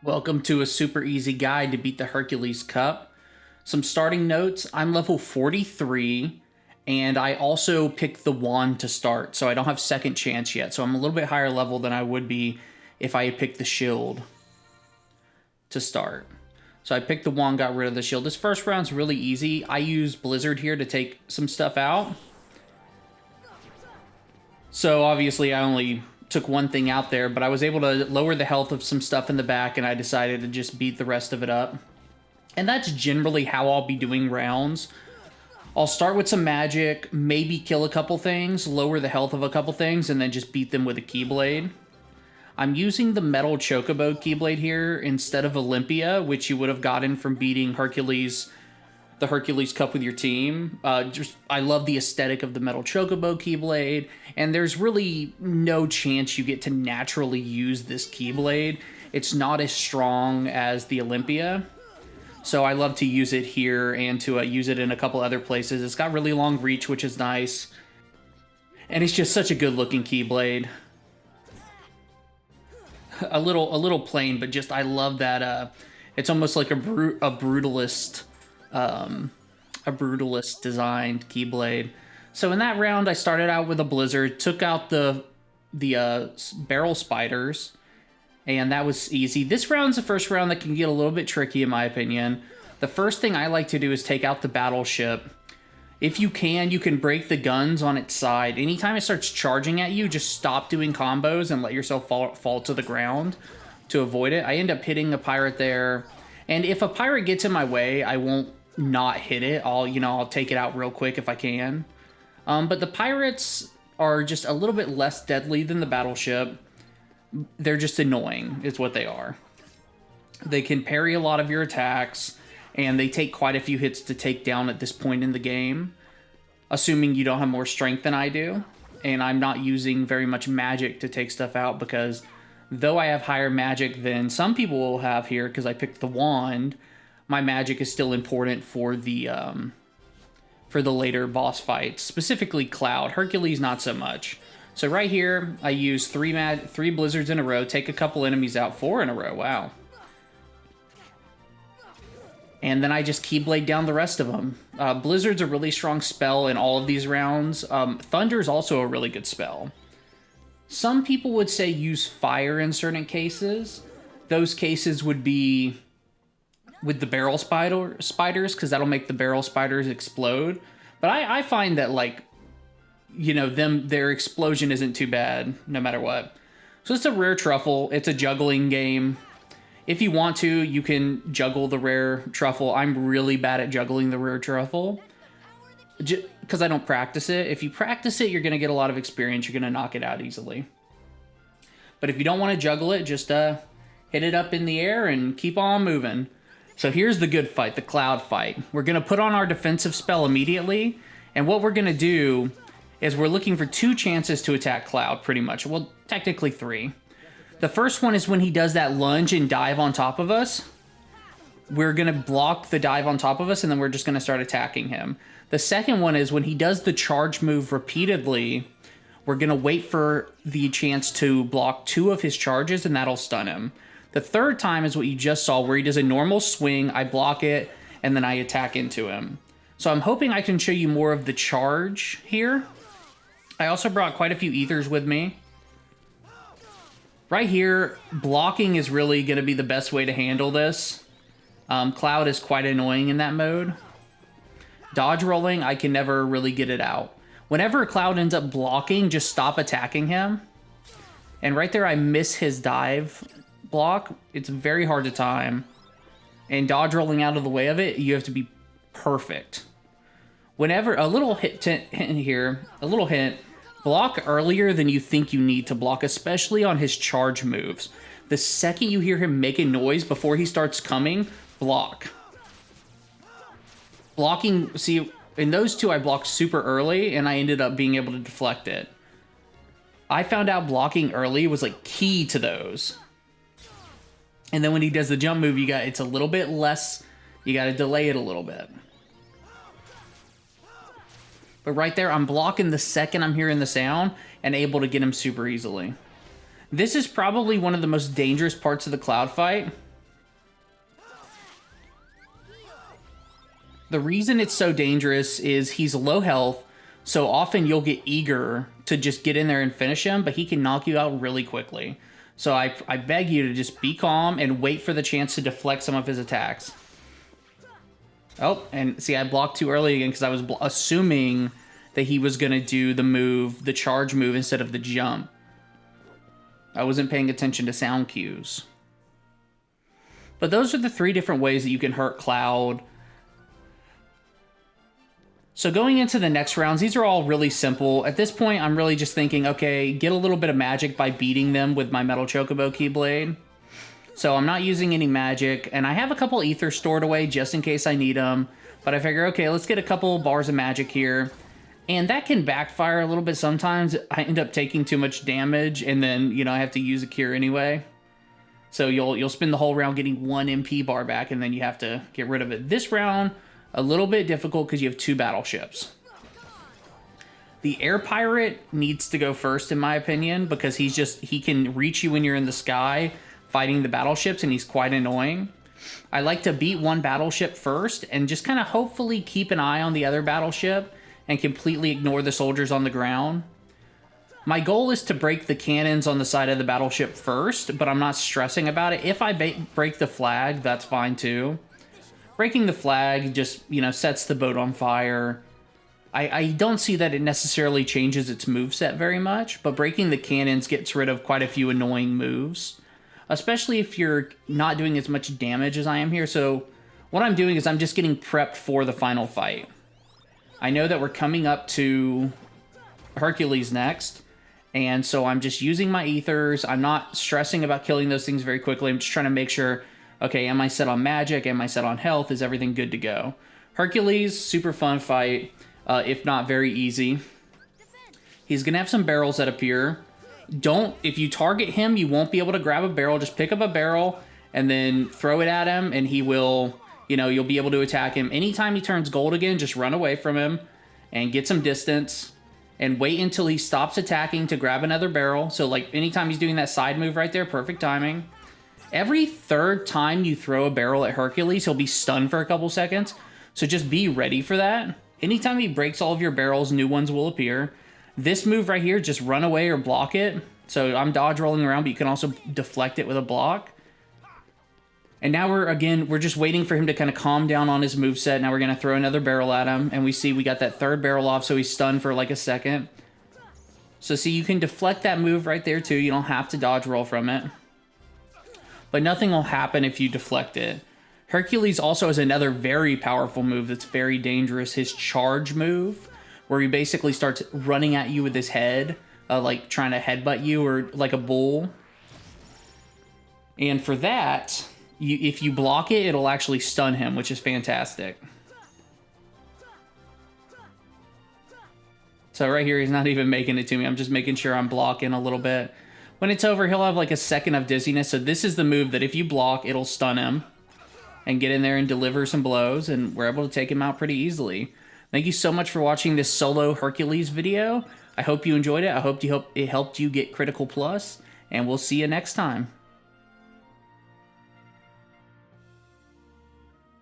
Welcome to a super easy guide to beat the Hercules Cup. Some starting notes, I'm level 43, and I also picked the wand to start, so I don't have second chance yet, so I'm a little bit higher level than I would be if I had picked the shield to start. So I picked the wand, got rid of the shield. This first round's really easy. I use Blizzard here to take some stuff out. So obviously I only took one thing out there, but I was able to lower the health of some stuff in the back, and I decided to just beat the rest of it up. And that's generally how I'll be doing rounds. I'll start with some magic, maybe kill a couple things, lower the health of a couple things, and then just beat them with a Keyblade. I'm using the metal Chocobo Keyblade here instead of Olympia, which you would have gotten from beating the Hercules Cup with your team. I love the aesthetic of the metal Chocobo Keyblade, and there's really no chance you get to naturally use this Keyblade. It's not as strong as the Olympia, so I love to use it here and to use it in a couple other places. It's got really long reach, which is nice, and it's just such a good looking Keyblade. A little plain, but just I love that. It's almost like a brutalist designed Keyblade. So in that round, I started out with a Blizzard, took out the barrel spiders, and that was easy. This round's the first round that can get a little bit tricky in my opinion. The first thing I like to do is take out the battleship. If you can break the guns on its side. Anytime it starts charging at you, just stop doing combos and let yourself fall to the ground to avoid it. I end up hitting a pirate there, and if a pirate gets in my way, I won't not hit it. I'll take it out real quick if I can. But the pirates are just a little bit less deadly than the battleship. They're just annoying, is what they are. They can parry a lot of your attacks, and they take quite a few hits to take down at this point in the game, assuming you don't have more strength than I do. And I'm not using very much magic to take stuff out, because though I have higher magic than some people will have here because I picked the wand, my magic is still important for the later boss fights, specifically Cloud. Hercules, not so much. So right here, I use three Blizzards in a row, take a couple enemies out, 4 in a row, wow. And then I just Keyblade down the rest of them. Blizzard's a really strong spell in all of these rounds. Thunder's also a really good spell. Some people would say use fire in certain cases. Those cases would be with the barrel spiders, because that'll make the barrel spiders explode. But I find that, like, their explosion isn't too bad no matter what. So it's a rare truffle. It's a juggling game. If you want to, you can juggle the rare truffle. I'm really bad at juggling the rare truffle because I don't practice it. If you practice it, you're going to get a lot of experience. You're going to knock it out easily. But if you don't want to juggle it, just hit it up in the air and keep on moving. So here's the good fight, the Cloud fight. We're going to put on our defensive spell immediately, and what we're going to do is we're looking for 2 chances to attack Cloud, pretty much. Well, technically 3. The first one is when he does that lunge and dive on top of us. We're going to block the dive on top of us, and then we're just going to start attacking him. The second one is when he does the charge move repeatedly, we're going to wait for the chance to block 2 of his charges, and that'll stun him. The third time is what you just saw, where he does a normal swing, I block it, and then I attack into him. So I'm hoping I can show you more of the charge here. I also brought quite a few ethers with me. Right here, blocking is really going to be the best way to handle this. Cloud is quite annoying in that mode. Dodge rolling, I can never really get it out. Whenever Cloud ends up blocking, just stop attacking him. And right there, I miss his dive block. It's very hard to time. And dodge rolling out of the way of it, you have to be perfect. Whenever, a little hint here, a little hint, block earlier than you think you need to block, especially on his charge moves. The second you hear him make a noise before he starts coming, block. Blocking, see, in those 2 I blocked super early, and I ended up being able to deflect it. I found out blocking early was like key to those. And then when he does the jump move, it's a little bit less, you got to delay it a little bit. But right there, I'm blocking the second I'm hearing the sound and able to get him super easily. This is probably one of the most dangerous parts of the Cloud fight. The reason it's so dangerous is he's low health, so often you'll get eager to just get in there and finish him, but he can knock you out really quickly. So I beg you to just be calm and wait for the chance to deflect some of his attacks. Oh, and see, I blocked too early again because I was assuming that he was going to do the move, the charge move, instead of the jump. I wasn't paying attention to sound cues. But those are the 3 different ways that you can hurt Cloud. So going into the next rounds, these are all really simple. At this point, I'm really just thinking, okay, get a little bit of magic by beating them with my Metal Chocobo Keyblade. So I'm not using any magic, and I have a couple ethers stored away just in case I need them. But I figure, okay, let's get a couple bars of magic here. And that can backfire a little bit sometimes. I end up taking too much damage, and then, you know, I have to use a cure anyway. So you'll spend the whole round getting 1 MP bar back, and then you have to get rid of it. This round, a little bit difficult because you have 2 battleships. The Air Pirate needs to go first, in my opinion, because he can reach you when you're in the sky fighting the battleships, and he's quite annoying. I like to beat 1 battleship first and just kind of hopefully keep an eye on the other battleship and completely ignore the soldiers on the ground. My goal is to break the cannons on the side of the battleship first, but I'm not stressing about it. If I break the flag, that's fine too. Breaking the flag just, you know, sets the boat on fire. I don't see that it necessarily changes its moveset very much, but breaking the cannons gets rid of quite a few annoying moves, especially if you're not doing as much damage as I am here. So what I'm doing is I'm just getting prepped for the final fight. I know that we're coming up to Hercules next, and so I'm just using my ethers. I'm not stressing about killing those things very quickly. I'm just trying to make sure, okay, am I set on magic? Am I set on health? Is everything good to go? Hercules, super fun fight, if not very easy. He's going to have some barrels that appear. If you target him, you won't be able to grab a barrel. Just pick up a barrel and then throw it at him, and he will, you know, you'll be able to attack him. Anytime he turns gold again, just run away from him and get some distance and wait until he stops attacking to grab another barrel. So, like, anytime he's doing that side move right there, perfect timing. Every 3rd time you throw a barrel at Hercules, he'll be stunned for a couple seconds. So just be ready for that. Anytime he breaks all of your barrels, new ones will appear. This move right here, just run away or block it. So I'm dodge rolling around, but you can also deflect it with a block. And now we're just waiting for him to kind of calm down on his moveset. Now we're going to throw another barrel at him. And we see we got that 3rd barrel off, so he's stunned for like a second. So see, you can deflect that move right there too. You don't have to dodge roll from it. But nothing will happen if you deflect it. Hercules also has another very powerful move that's very dangerous, his charge move, where he basically starts running at you with his head, like trying to headbutt you or like a bull. And for that, if you block it, it'll actually stun him, which is fantastic. So right here, he's not even making it to me. I'm just making sure I'm blocking a little bit. When it's over, he'll have like a second of dizziness. So this is the move that if you block, it'll stun him and get in there and deliver some blows, and we're able to take him out pretty easily. Thank you so much for watching this solo Hercules video. I hope you enjoyed it. I hope it helped you get Critical Plus, and we'll see you next time.